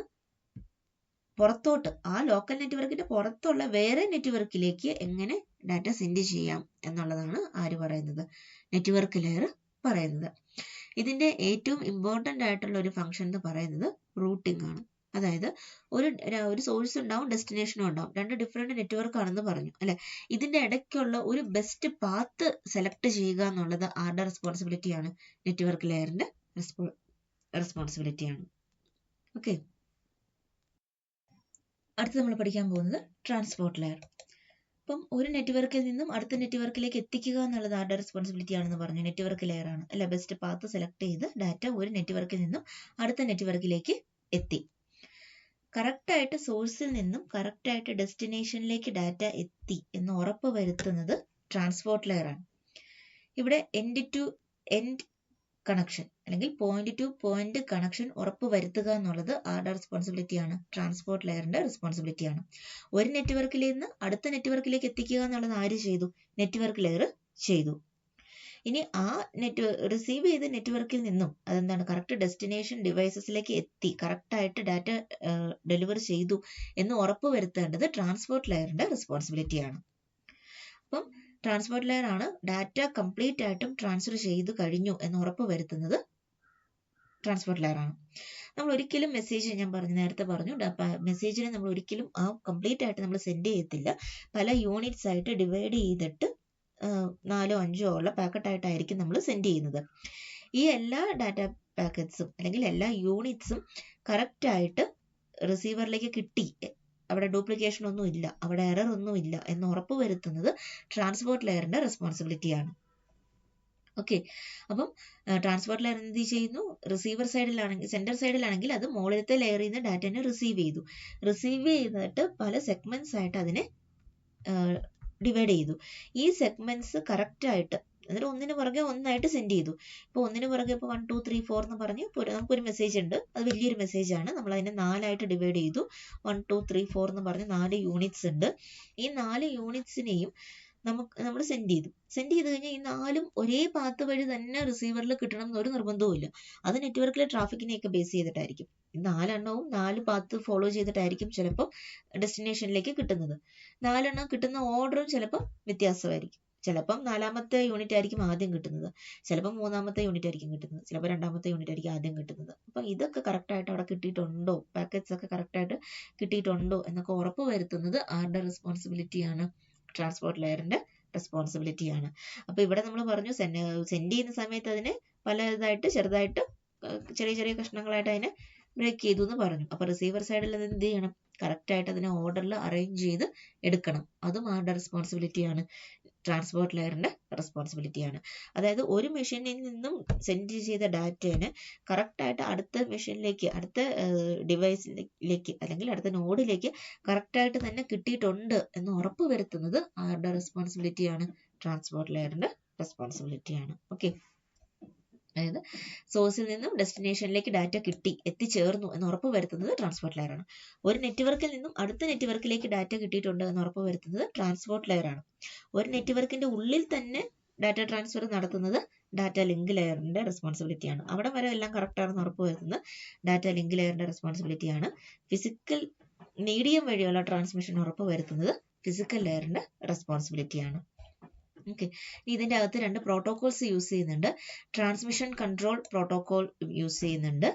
പുറത്തോട്ട്, ആ ലോക്കൽ നെറ്റ്വർക്കിന്റെ പുറത്തുള്ള വേറെ നെറ്റ്വർക്കിലേക്ക് എങ്ങനെ ഡാറ്റ സെൻഡ് ചെയ്യാം എന്നുള്ളതാണ് ആര് പറയുന്നത്, നെറ്റ്വർക്ക് ലെയർ പറയുന്നത്. ഇതിന്റെ ഏറ്റവും ഇമ്പോർട്ടന്റ് ആയിട്ടുള്ള ഒരു ഫംഗ്ഷൻ എന്ന് പറയുന്നത് റൂട്ടിംഗ് ആണ്. അതായത് ഒരു സോഴ്സ് ഉണ്ടാവും, ഡെസ്റ്റിനേഷനും ഉണ്ടാവും, രണ്ട് ഡിഫറെന്റ് നെറ്റ്വർക്ക് ആണെന്ന് പറഞ്ഞു അല്ലെ. ഇതിന്റെ ഇടയ്ക്കുള്ള ഒരു ബെസ്റ്റ് പാത്ത് സെലക്ട് ചെയ്യുക എന്നുള്ളത് ആരുടെ റെസ്പോൺസിബിലിറ്റിയാണ്, നെറ്റ്വർക്ക് ലെയറിന്റെ റെസ്പോൺസിബിലിറ്റിയാണ്. ഓക്കെ, അടുത്ത് നമ്മൾ പഠിക്കാൻ പോകുന്നത് ട്രാൻസ്പോർട്ട് ലെയർ. അപ്പം ഒരു നെറ്റ്വർക്കിൽ നിന്നും അടുത്ത നെറ്റ്വർക്കിലേക്ക് എത്തിക്കുക എന്നുള്ളത് ആരുടെ റെസ്പോൺസിബിലിറ്റി ആണെന്ന് പറഞ്ഞു? നെറ്റ്വർക്ക് ലെയർ ആണ് അല്ലെ. ബെസ്റ്റ് പാത്ത് സെലക്ട് ചെയ്ത് ഡാറ്റ ഒരു നെറ്റ്വർക്കിൽ നിന്നും അടുത്ത നെറ്റ്വർക്കിലേക്ക് എത്തി. കറക്റ്റായിട്ട് സോഴ്സിൽ നിന്നും കറക്റ്റായിട്ട് ഡെസ്റ്റിനേഷനിലേക്ക് ഡാറ്റ എത്തി എന്ന് ഉറപ്പ് വരുത്തുന്നത് ട്രാൻസ്പോർട്ട് ലെയർ ആണ്. ഇവിടെ എൻഡ് ടു എൻഡ് കണക്ഷൻ അല്ലെങ്കിൽ പോയിന്റ് ടു പോയിന്റ് കണക്ഷൻ ഉറപ്പ് വരുത്തുക എന്നുള്ളത് ആരുടെ റെസ്പോൺസിബിലിറ്റി ആണ്? ട്രാൻസ്പോർട്ട് ലെയറിന്റെ റെസ്പോൺസിബിലിറ്റി ആണ്. ഒരു നെറ്റ്വർക്കിൽ നിന്ന് അടുത്ത നെറ്റ്വർക്കിലേക്ക് എത്തിക്കുക എന്നുള്ളത് ആര് ചെയ്തു? നെറ്റ്വർക്ക് ലെയർ ചെയ്തു. ഇനി ആ റിസീവ് ചെയ്ത നെറ്റ്വർക്കിൽ നിന്നും അതെന്താണ് കറക്റ്റ് ഡെസ്റ്റിനേഷൻ ഡിവൈസസിലേക്ക് എത്തി കറക്റ്റായിട്ട് ഡാറ്റ ഡെലിവർ ചെയ്തു എന്ന് ഉറപ്പ് വരുത്തേണ്ടത് ട്രാൻസ്പോർട്ട് ലെയറിന്റെ റെസ്പോൺസിബിലിറ്റി ആണ്. അപ്പം ട്രാൻസ്പോർട്ട് ലെയർ ആണ് ഡാറ്റ കംപ്ലീറ്റ് ആയിട്ടും ട്രാൻസ്ഫർ ചെയ്തു കഴിഞ്ഞു എന്ന് ഉറപ്പ് വരുത്തുന്നത് ട്രാൻസ്പോർട്ട് ലെയർ ആണ്. നമ്മൾ ഒരിക്കലും മെസ്സേജ്, ഞാൻ നേരത്തെ പറഞ്ഞു, മെസ്സേജിനെ നമ്മൾ ഒരിക്കലും ആ കംപ്ലീറ്റ് ആയിട്ട് നമ്മൾ സെൻഡ് ചെയ്യത്തില്ല. പല യൂണിറ്റ്സ് ആയിട്ട് ഡിവൈഡ് ചെയ്തിട്ട് 4 or 5 ഉള്ള പാക്കറ്റ് ആയിട്ടായിരിക്കും നമ്മൾ സെൻഡ് ചെയ്യുന്നത്. ഈ എല്ലാ ഡാറ്റ പാക്കറ്റ്സും അല്ലെങ്കിൽ എല്ലാ യൂണിറ്റ്സും കറക്റ്റ് ആയിട്ട് റിസീവറിലേക്ക് കിട്ടി, അവിടെ ഡ്യൂപ്ലിക്കേഷൻ ഒന്നും ഇല്ല, അവിടെ എറർ ഒന്നും ഇല്ല എന്ന് ഉറപ്പ് വരുത്തുന്നത് ട്രാൻസ്പോർട്ട് ലെയറിന്റെ റെസ്പോൺസിബിലിറ്റിയാണ്. ഓക്കെ, അപ്പം ട്രാൻസ്പോർട്ട് ലെയർ എന്ത് ചെയ്യുന്നു? റിസീവർ സൈഡിലാണെങ്കിൽ, സെൻഡർ സൈഡിലാണെങ്കിൽ അത് മുകളിലത്തെ ലെയറിൽ നിന്ന് ഡാറ്റനെ റിസീവ് ചെയ്തിട്ട് പല സെഗ്മെന്റ്സ് ആയിട്ട് അതിനെ ഡിവൈഡ് ചെയ്തു. ഈ സെഗ്മെന്റ്സ് കറക്റ്റ് ആയിട്ട് എന്നിട്ട് ഒന്നിന് പുറകെ ഒന്നായിട്ട് സെൻഡ് ചെയ്തു. ഇപ്പോൾ ഒന്നിന് പുറകെ ഇപ്പോൾ 1 2 3 4 എന്ന് പറഞ്ഞ് നമുക്കൊരു മെസ്സേജ് ഉണ്ട്, അത് വലിയൊരു മെസ്സേജ് ആണ്. നമ്മൾ അതിനെ 4 ആയിട്ട് ഡിവൈഡ് ചെയ്തു. 1 2 3 4 എന്ന് പറഞ്ഞ് 4 യൂണിറ്റ്സ് ഉണ്ട്. ഈ 4 യൂണിറ്റ്സിനെയും നമ്മൾ സെൻഡ് ചെയ്ത് കഴിഞ്ഞാൽ ഈ 4ഉം ഒരേ പാത്ത് വഴി തന്നെ റിസീവറിൽ കിട്ടണം എന്നൊരു നിർബന്ധവും ഇല്ല. അത് നെറ്റ്വർക്കിലെ ട്രാഫിക്കിനെയൊക്കെ ബേസ് ചെയ്തിട്ടായിരിക്കും. 4 എണ്ണവും 4 പാത്ത് ഫോളോ ചെയ്തിട്ടായിരിക്കും ചിലപ്പോൾ ഡെസ്റ്റിനേഷനിലേക്ക് കിട്ടുന്നത്. 4 എണ്ണം കിട്ടുന്ന ഓർഡറും ചിലപ്പോൾ വ്യത്യാസമായിരിക്കും. ചിലപ്പം 4ാമത്തെ യൂണിറ്റ് ആയിരിക്കും ആദ്യം കിട്ടുന്നത്, ചിലപ്പോൾ 3ാമത്തെ യൂണിറ്റ് ആയിരിക്കും കിട്ടുന്നത്, ചിലപ്പോൾ 2ാമത്തെ യൂണിറ്റ് ആയിരിക്കും ആദ്യം കിട്ടുന്നത്. അപ്പം ഇതൊക്കെ കറക്റ്റായിട്ട് അവിടെ കിട്ടിയിട്ടുണ്ടോ, പാക്കറ്റ്സ് ഒക്കെ കറക്റ്റായിട്ട് കിട്ടിയിട്ടുണ്ടോ എന്നൊക്കെ ഉറപ്പ് വരുത്തുന്നത് ആരുടെ റെസ്പോൺസിബിലിറ്റിയാണ്? ട്രാൻസ്പോർട്ട് ലെയറിന്റെ റെസ്പോൺസിബിലിറ്റിയാണ്. അപ്പൊ ഇവിടെ നമ്മൾ പറഞ്ഞു സെൻഡ് ചെയ്യുന്ന സമയത്ത് അതിനെ പലതായിട്ട് ചെറുതായിട്ട് ചെറിയ ചെറിയ കഷ്ണങ്ങളായിട്ട് അതിനെ ബ്രേക്ക് ചെയ്തു എന്ന് പറഞ്ഞു. അപ്പൊ റിസീവർ സൈഡിൽ അത് എന്ത് ചെയ്യണം? കറക്റ്റ് ആയിട്ട് അതിനെ ഓർഡറിൽ അറേഞ്ച് ചെയ്ത് എടുക്കണം. അതും ആരുടെ റെസ്പോൺസിബിലിറ്റിയാണ്? ട്രാൻസ്പോർട്ട് ലെയറിന്റെ റെസ്പോൺസിബിലിറ്റിയാണ്. അതായത് ഒരു മെഷീനിൽ നിന്നും സെൻഡ് ചെയ്ത ഡാറ്റേനെ കറക്റ്റായിട്ട് അടുത്ത മെഷീനിലേക്ക്, അടുത്ത ഡിവൈസിലേക്ക് അല്ലെങ്കിൽ അടുത്ത നോഡിലേക്ക് കറക്റ്റായിട്ട് തന്നെ കിട്ടിയിട്ടുണ്ട് എന്ന് ഉറപ്പ് വരുത്തുന്നത് ആരുടെ റെസ്പോൺസിബിലിറ്റിയാണ്? ട്രാൻസ്പോർട്ട് ലെയറിന്റെ റെസ്പോൺസിബിലിറ്റിയാണ്. ഓക്കെ, അതായത് സോഴ്സിൽ നിന്നും ഡെസ്റ്റിനേഷനിലേക്ക് ഡാറ്റ എത്തിച്ചേർന്നു എന്ന് ഉറപ്പ് വരുത്തുന്നത് ട്രാൻസ്പോർട്ട് ലെയർ ആണ്. ഒരു നെറ്റ്വർക്കിൽ നിന്നും അടുത്ത നെറ്റ്വർക്കിലേക്ക് ഡാറ്റ കിട്ടിയിട്ടുണ്ട് എന്ന് ഉറപ്പ് വരുത്തുന്നത് ട്രാൻസ്പോർട്ട് ലെയർ ആണ്. ഒരു നെറ്റ്വർക്കിന്റെ ഉള്ളിൽ തന്നെ ഡാറ്റ ട്രാൻസ്ഫർ നടത്തുന്നത് ഡാറ്റ ലിങ്ക് ലെയറിന്റെ റെസ്പോൺസിബിലിറ്റിയാണ്. അവിടെ വരെ എല്ലാം കറക്റ്റ് ആണെന്ന് ഉറപ്പ് വരുത്തുന്നത് ഡാറ്റ ലിങ്ക് ലെയറിന്റെ റെസ്പോൺസിബിലിറ്റിയാണ്. ഫിസിക്കൽ മീഡിയം വഴിയുള്ള ട്രാൻസ്മിഷൻ ഉറപ്പ് വരുത്തുന്നത് ഫിസിക്കൽ ലെയറിന്റെ റെസ്പോൺസിബിലിറ്റിയാണ്. ഓക്കെ, ഇതിന്റെ അകത്ത് 2 പ്രോട്ടോകോൾസ് യൂസ് ചെയ്യുന്നുണ്ട്. ട്രാൻസ്മിഷൻ കൺട്രോൾ പ്രോട്ടോകോൾ യൂസ് ചെയ്യുന്നുണ്ട്,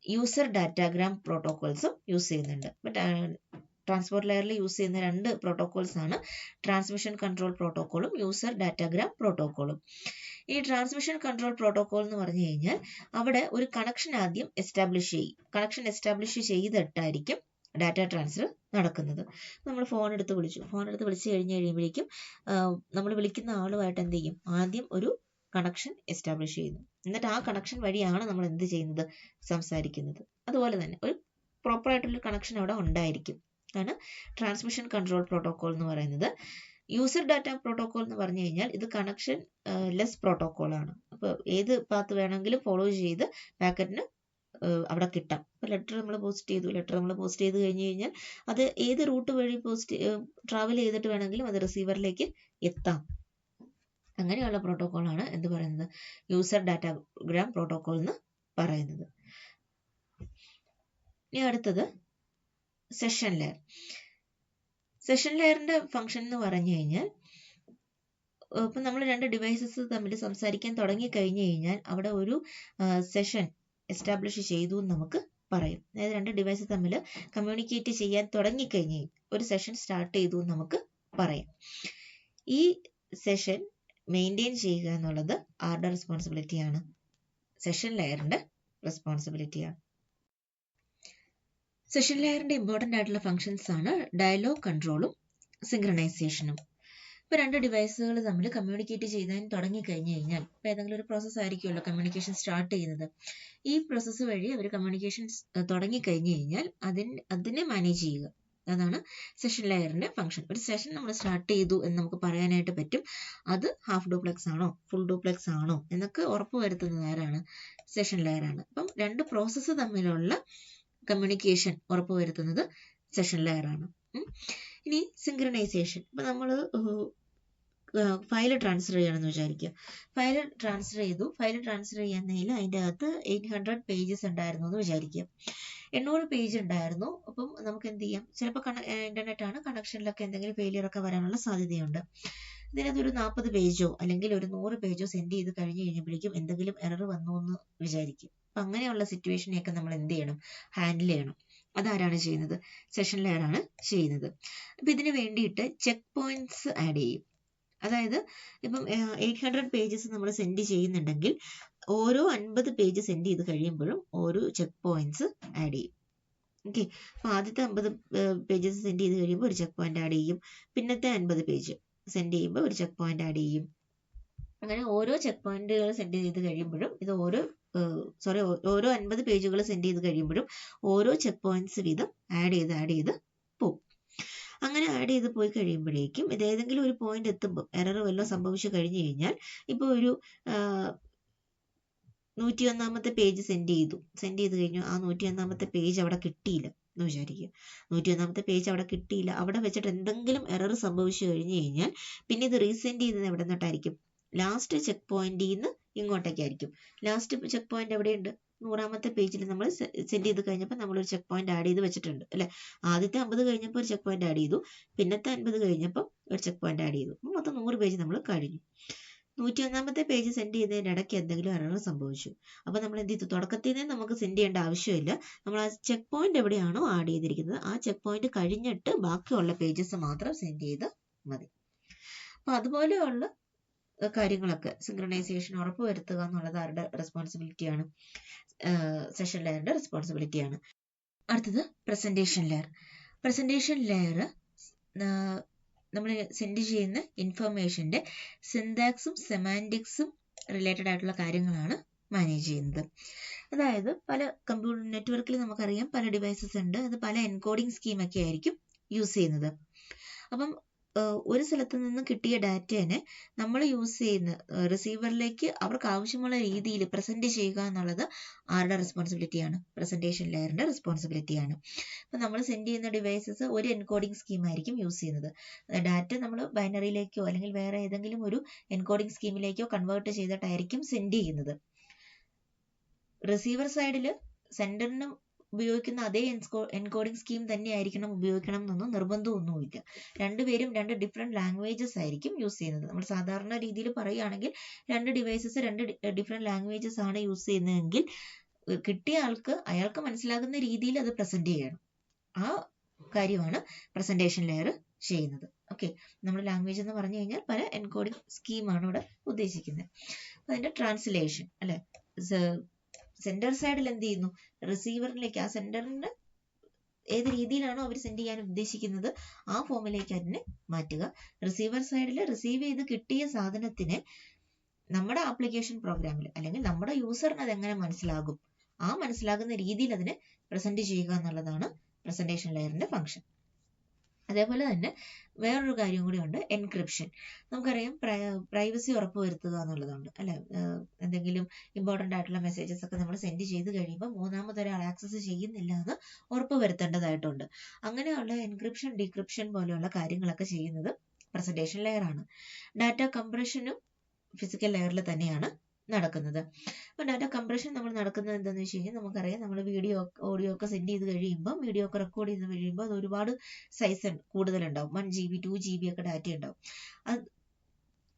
യൂസർ ഡാറ്റാഗ്രാം പ്രോട്ടോകോൾസും യൂസ് ചെയ്യുന്നുണ്ട്. ട്രാൻസ്പോർട്ട് ലെയറിൽ യൂസ് ചെയ്യുന്ന 2 പ്രോട്ടോകോൾസ് ആണ് ട്രാൻസ്മിഷൻ കൺട്രോൾ പ്രോട്ടോകോളും യൂസർ ഡാറ്റാഗ്രാം പ്രോട്ടോകോളും. ഈ ട്രാൻസ്മിഷൻ കൺട്രോൾ പ്രോട്ടോകോൾ എന്ന് പറഞ്ഞു കഴിഞ്ഞാൽ അവിടെ ഒരു കണക്ഷൻ ആദ്യം എസ്റ്റാബ്ലിഷ് ചെയ്തിട്ടായിരിക്കും ഡാറ്റ ട്രാൻസ്ഫർ നടക്കുന്നത്. നമ്മൾ ഫോൺ എടുത്ത് വിളിച്ചു കഴിയുമ്പോഴേക്കും നമ്മൾ വിളിക്കുന്ന ആളുമായിട്ട് എന്ത് ചെയ്യും? ആദ്യം ഒരു കണക്ഷൻ എസ്റ്റാബ്ലിഷ് ചെയ്യുന്നു. എന്നിട്ട് ആ കണക്ഷൻ വഴിയാണ് നമ്മൾ എന്ത് ചെയ്യുന്നത്? സംസാരിക്കുന്നത്. അതുപോലെ തന്നെ ഒരു പ്രോപ്പർ ആയിട്ടുള്ള കണക്ഷൻ അവിടെ ഉണ്ടായിരിക്കും. ആണ് ട്രാൻസ്മിഷൻ കൺട്രോൾ പ്രോട്ടോകോൾ എന്ന് പറയുന്നത്. യൂസർ ഡാറ്റ പ്രോട്ടോകോൾ എന്ന് പറഞ്ഞു കഴിഞ്ഞാൽ ഇത് കണക്ഷൻ ലെസ് പ്രോട്ടോകോൾ ആണ്. അപ്പോൾ ഏത് പാത്ത് വേണമെങ്കിലും ഫോളോ ചെയ്ത് പാക്കറ്റിന് അവിടെ കിട്ടാം. അപ്പോൾ ലെറ്റർ നമ്മൾ പോസ്റ്റ് ചെയ്ത് കഴിഞ്ഞ് കഴിഞ്ഞാൽ അത് ഏത് റൂട്ട് വഴി ട്രാവൽ ചെയ്തിട്ട് വേണമെങ്കിലും അത് റിസീവറിലേക്ക് എത്താം. അങ്ങനെയുള്ള പ്രോട്ടോകോളാണ് എന്ത് പറയുന്നത്? യൂസർ ഡാറ്റാഗ്രാം പ്രോട്ടോകോൾ എന്ന് പറയുന്നത്. ഇനി അടുത്തത് സെഷൻ ലെയർ. സെഷൻ ലെയറിന്റെ ഫംഗ്ഷൻ എന്ന് പറഞ്ഞു കഴിഞ്ഞാൽ ഇപ്പം നമ്മൾ 2 ഡിവൈസസ് തമ്മിൽ സംസാരിക്കാൻ തുടങ്ങി കഴിഞ്ഞു കഴിഞ്ഞാൽ അവിടെ ഒരു സെഷൻ എസ്റ്റാബ്ലിഷ് ചെയ്തു എന്ന് നമുക്ക് പറയും. അതായത് 2 ഡിവൈസ് തമ്മിൽ കമ്മ്യൂണിക്കേറ്റ് ചെയ്യാൻ തുടങ്ങിക്കഴിഞ്ഞ് ഒരു സെഷൻ സ്റ്റാർട്ട് ചെയ്തു എന്ന് നമുക്ക് പറയാം. ഈ സെഷൻ മെയിൻറ്റെയിൻ ചെയ്യുക എന്നുള്ളത് ആരുടെ റെസ്പോൺസിബിലിറ്റിയാണ്? സെഷൻ ലെയറിന്റെ റെസ്പോൺസിബിലിറ്റിയാണ്. സെഷൻ ലെയറിന്റെ ഇമ്പോർട്ടൻ്റ് ആയിട്ടുള്ള ഫങ്ഷൻസ് ആണ് ഡയലോഗ് കൺട്രോളും സിങ്ക്രണൈസേഷനും. ഇപ്പോൾ രണ്ട് ഡിവൈസുകൾ തമ്മിൽ കമ്മ്യൂണിക്കേറ്റ് ചെയ്താൻ തുടങ്ങിക്കഴിഞ്ഞ് കഴിഞ്ഞാൽ, ഇപ്പോൾ ഏതെങ്കിലും ഒരു പ്രോസസ്സ് ആയിരിക്കുമല്ലോ കമ്മ്യൂണിക്കേഷൻ സ്റ്റാർട്ട് ചെയ്യുന്നത്. ഈ പ്രോസസ്സ് വഴി അവർ കമ്മ്യൂണിക്കേഷൻ തുടങ്ങിക്കഴിഞ്ഞ് കഴിഞ്ഞാൽ അതിനെ മാനേജ് ചെയ്യുക, അതാണ് സെഷൻ ലെയറിന്റെ ഫംഗ്ഷൻ. ഒരു സെഷൻ നമ്മൾ സ്റ്റാർട്ട് ചെയ്തു എന്ന് നമുക്ക് പറയാനായിട്ട് പറ്റും. അത് ഹാഫ് ഡ്യൂപ്ലെക്സ് ആണോ ഫുൾ ഡ്യൂപ്ലെക്സ് ആണോ എന്നൊക്കെ ഉറപ്പ് വരുത്തുന്നത് ആരാണ്? സെഷൻ ലെയർ ആണ്. അപ്പം രണ്ട് പ്രോസസ്സ് തമ്മിലുള്ള കമ്മ്യൂണിക്കേഷൻ ഉറപ്പ് വരുത്തുന്നത് സെഷൻ ലെയർ ആണ്. ഇനി സിങ്ക്രണൈസേഷൻ. ഇപ്പം നമ്മൾ ഫയൽ ട്രാൻസ്ഫർ ചെയ്യണമെന്ന് വിചാരിക്കുക. ഫയൽ ട്രാൻസ്ഫർ ചെയ്തു. ഫയൽ ട്രാൻസ്ഫർ ചെയ്യുന്നതിൽ അതിൻ്റെ അകത്ത് 800 പേജസ് ഉണ്ടായിരുന്നു എന്ന് വിചാരിക്കുക. 800 പേജ് ഉണ്ടായിരുന്നു. അപ്പം നമുക്ക് എന്ത് ചെയ്യാം? ചിലപ്പോൾ ഇന്റർനെറ്റ് ആണ്, കണക്ഷനിലൊക്കെ എന്തെങ്കിലും ഫെയിലിയർ ഒക്കെ വരാനുള്ള സാധ്യതയുണ്ട്. ഇതിനകത്ത് ഒരു 40 പേജോ അല്ലെങ്കിൽ ഒരു 100 പേജോ സെൻഡ് ചെയ്ത് കഴിഞ്ഞ് കഴിഞ്ഞപ്പോഴേക്കും എന്തെങ്കിലും എറർ വന്നു എന്ന് വിചാരിക്കും. അപ്പം അങ്ങനെയുള്ള സിറ്റുവേഷനെയൊക്കെ നമ്മൾ എന്ത് ചെയ്യണം? ഹാൻഡിൽ ചെയ്യണം. അതാരാണ് ചെയ്യുന്നത്? സെഷൻ ലെയർ ആണ് ചെയ്യുന്നത്. അപ്പം ഇതിന് വേണ്ടിയിട്ട് ചെക്ക് പോയിന്റ്സ് ആഡ് ചെയ്യും. അതായത് ഇപ്പം 800 പേജസ് നമ്മൾ സെൻഡ് ചെയ്യുന്നുണ്ടെങ്കിൽ ഓരോ 50 പേജ് സെൻഡ് ചെയ്ത് കഴിയുമ്പോഴും ഓരോ ചെക്ക് പോയിന്റ്സ് ആഡ് ചെയ്യും. ഓക്കെ, അപ്പം ആദ്യത്തെ 50 പേജസ് സെൻഡ് ചെയ്ത് കഴിയുമ്പോൾ ഒരു ചെക്ക് പോയിന്റ് ആഡ് ചെയ്യും. പിന്നത്തെ 50 പേജ് സെൻഡ് ചെയ്യുമ്പോൾ ഒരു ചെക്ക് പോയിന്റ് ആഡ് ചെയ്യും. അങ്ങനെ ഓരോ ചെക്ക് പോയിന്റുകൾ സെൻഡ് ചെയ്ത് കഴിയുമ്പോഴും ഇത് ഓരോ 50 പേജുകൾ സെൻഡ് ചെയ്ത് കഴിയുമ്പോഴും ഓരോ ചെക്ക് പോയിന്റ്സ് വീതം ആഡ് ചെയ്ത് പോകും. അങ്ങനെ ആഡ് ചെയ്ത് പോയി കഴിയുമ്പോഴേക്കും ഇത് ഏതെങ്കിലും ഒരു പോയിന്റ് എത്തുമ്പോൾ എറർ വല്ലതും സംഭവിച്ചു കഴിഞ്ഞു കഴിഞ്ഞാൽ, ഇപ്പോൾ ഒരു 101ാമത്തെ പേജ് സെൻഡ് ചെയ്ത് കഴിഞ്ഞു. ആ 101ാമത്തെ പേജ് അവിടെ കിട്ടിയില്ല എന്ന് വിചാരിക്കുക. 101ാമത്തെ പേജ് അവിടെ കിട്ടിയില്ല. അവിടെ വെച്ചിട്ട് എന്തെങ്കിലും എറർ സംഭവിച്ചു കഴിഞ്ഞു കഴിഞ്ഞാൽ പിന്നെ ഇത് റീസെൻഡ് ചെയ്യുന്നത് എവിടെ നിന്നിട്ടായിരിക്കും? ലാസ്റ്റ് ചെക്ക് പോയിന്റിൽ നിന്ന് ഇങ്ങോട്ടേക്കായിരിക്കും. ലാസ്റ്റ് ചെക്ക് പോയിന്റ് എവിടെയുണ്ട്? 100ാമത്തെ പേജിൽ നമ്മൾ സെൻഡ് ചെയ്ത് കഴിഞ്ഞപ്പോൾ നമ്മളൊരു ചെക്ക് പോയിന്റ് ആഡ് ചെയ്ത് വെച്ചിട്ടുണ്ട് അല്ലെ. ആദ്യത്തെ 50 കഴിഞ്ഞപ്പോൾ ഒരു ചെക്ക് പോയിന്റ് ആഡ് ചെയ്തു. പിന്നത്തെ 50 കഴിഞ്ഞപ്പോൾ ഒരു ചെക്ക് പോയിന്റ് ആഡ് ചെയ്തു. മൊത്തം 100 പേജ് നമ്മൾ കഴിഞ്ഞു. 101ാമത്തെ പേജ് സെൻഡ് ചെയ്തതിന് ഇടയ്ക്ക് എന്തെങ്കിലും എറർ സംഭവിച്ചു. അപ്പോൾ നമ്മൾ എന്ത് ചെയ്തു? തുടക്കത്തിൽ നിന്ന് നമുക്ക് സെൻഡ് ചെയ്യേണ്ട ആവശ്യമില്ല. നമ്മൾ ആ ചെക്ക് പോയിന്റ് എവിടെയാണോ ആഡ് ചെയ്തിരിക്കുന്നത് ആ ചെക്ക് പോയിന്റ് കഴിഞ്ഞിട്ട് ബാക്കിയുള്ള പേജസ് മാത്രം സെൻഡ് ചെയ്ത് മതി. അപ്പോൾ അതുപോലെയുള്ള കാര്യങ്ങളൊക്കെ സിങ്ക്രണൈസേഷൻ ഉറപ്പ് വരുത്തുക എന്നുള്ളത് ആരുടെ റെസ്പോൺസിബിലിറ്റിയാണ്? സെഷൻ ലെയറിന്റെ റെസ്പോൺസിബിലിറ്റിയാണ്. അടുത്തത് പ്രസന്റേഷൻ ലെയർ. പ്രസന്റേഷൻ ലെയർ നമ്മൾ സെൻഡ് ചെയ്യുന്ന ഇൻഫർമേഷന്റെ സിന്റാക്സും സെമാൻറ്റിക്സും റിലേറ്റഡ് ആയിട്ടുള്ള കാര്യങ്ങളാണ് മാനേജ് ചെയ്യുന്നത്. അതായത് പല കമ്പ്യൂട്ടർ നെറ്റ്വർക്കിൽ നമുക്കറിയാം പല ഡിവൈസസ് ഉണ്ട്. അത് പല എൻകോഡിംഗ് സ്കീമൊക്കെ ആയിരിക്കും യൂസ് ചെയ്യുന്നത്. അപ്പം ഒരു സ്ഥലത്ത് നിന്ന് കിട്ടിയ ഡാറ്റേനെ നമ്മൾ യൂസ് ചെയ്യുന്ന റിസീവറിലേക്ക് അവർക്ക് ആവശ്യമുള്ള രീതിയിൽ പ്രസന്റ് ചെയ്യുക എന്നുള്ളത് ആരുടെ റെസ്പോൺസിബിലിറ്റിയാണ്? പ്രസന്റേഷൻ ലെയറിന്റെ റെസ്പോൺസിബിലിറ്റിയാണ്. അപ്പം നമ്മൾ സെൻഡ് ചെയ്യുന്ന ഡിവൈസസ് ഒരു എൻകോഡിംഗ് സ്കീം ആയിരിക്കും യൂസ് ചെയ്യുന്നത്. ഡാറ്റ നമ്മൾ ബൈനറിയിലേക്കോ അല്ലെങ്കിൽ വേറെ ഏതെങ്കിലും ഒരു എൻകോഡിംഗ് സ്കീമിലേക്കോ കൺവേർട്ട് ചെയ്തിട്ടായിരിക്കും സെൻഡ് ചെയ്യുന്നത്. റിസീവർ സൈഡിൽ സെൻഡറിന് ഉപയോഗിക്കുന്ന അതേ എൻകോഡിംഗ് സ്കീം തന്നെ ആയിരിക്കണം ഉപയോഗിക്കണം എന്നൊന്നും നിർബന്ധമൊന്നുമില്ല. രണ്ടുപേരും രണ്ട് ഡിഫറെന്റ് ലാംഗ്വേജസ് ആയിരിക്കും യൂസ് ചെയ്യുന്നത്. നമ്മൾ സാധാരണ രീതിയിൽ പറയുകയാണെങ്കിൽ രണ്ട് ഡിവൈസസ് രണ്ട് ഡിഫറെന്റ് ലാംഗ്വേജസ് ആണ് യൂസ് ചെയ്യുന്നതെങ്കിൽ കിട്ടിയ ആൾക്ക് അയാൾക്ക് മനസ്സിലാകുന്ന രീതിയിൽ അത് പ്രസന്റ് ചെയ്യണം. ആ കാര്യമാണ് പ്രസന്റേഷൻ ലെയർ ചെയ്യുന്നത്. ഓക്കെ, നമ്മൾ ലാംഗ്വേജ് എന്ന് പറഞ്ഞു കഴിഞ്ഞാൽ പല എൻകോഡിംഗ് സ്കീമാണ് ഇവിടെ ഉദ്ദേശിക്കുന്നത്. അതിന്റെ ട്രാൻസ്ലേഷൻ അല്ലെ, സെൻഡർ സൈഡിൽ എന്ത് ചെയ്യുന്നു? റിസീവറിലേക്ക് ആ സെൻഡറിന് ഏത് രീതിയിലാണോ അവർ സെൻഡ് ചെയ്യാൻ ഉദ്ദേശിക്കുന്നത് ആ ഫോമിലേക്ക് അതിനെ മാറ്റുക. റിസീവർ സൈഡിൽ റിസീവ് ചെയ്ത് കിട്ടിയ സാധനത്തിനെ നമ്മുടെ ആപ്ലിക്കേഷൻ പ്രോഗ്രാമിൽ അല്ലെങ്കിൽ നമ്മുടെ യൂസറിന് അതെങ്ങനെ മനസ്സിലാകും, ആ മനസ്സിലാകുന്ന രീതിയിൽ അതിനെ പ്രസന്റ് ചെയ്യുക എന്നുള്ളതാണ് പ്രസന്റേഷൻ ലെയറിന്റെ ഫംഗ്ഷൻ. അതേപോലെ തന്നെ വേറൊരു കാര്യം കൂടി ഉണ്ട്, എൻക്രിപ്ഷൻ. നമുക്കറിയാം പ്രൈവസി ഉറപ്പുവരുത്തുക എന്നുള്ളതുണ്ട് അല്ലെ. എന്തെങ്കിലും ഇമ്പോർട്ടൻ്റ് ആയിട്ടുള്ള മെസ്സേജസ് ഒക്കെ നമ്മൾ സെൻഡ് ചെയ്ത് കഴിയുമ്പോൾ മൂന്നാമതൊരാൾ ആക്സസ് ചെയ്യുന്നില്ല എന്ന് ഉറപ്പ് വരുത്തേണ്ടതായിട്ടുണ്ട്. അങ്ങനെയുള്ള എൻക്രിപ്ഷൻ ഡീക്രിപ്ഷൻ പോലെയുള്ള കാര്യങ്ങളൊക്കെ ചെയ്യുന്നത് പ്രസന്റേഷൻ ലെയർ ആണ്. ഡാറ്റ കംപ്രഷനും ഫിസിക്കൽ ലെയറിൽ തന്നെയാണ് നടക്കുന്നത്. അപ്പോൾ ഡാറ്റ കംപ്രഷൻ നമ്മൾ നടക്കുന്നത് എന്താണെന്ന് വെച്ച് കഴിഞ്ഞാൽ നമുക്കറിയാം, നമ്മൾ വീഡിയോ ഓഡിയോ ഒക്കെ സെൻഡ് ചെയ്ത് കഴിയുമ്പോൾ വീഡിയോ ഒക്കെ റെക്കോർഡ് ചെയ്ത് കഴിയുമ്പോൾ അത് ഒരുപാട് സൈസ് കൂടുതലുണ്ടാവും. 1 GB 2 GB ഒക്കെ ഡാറ്റ ഉണ്ടാവും. അത്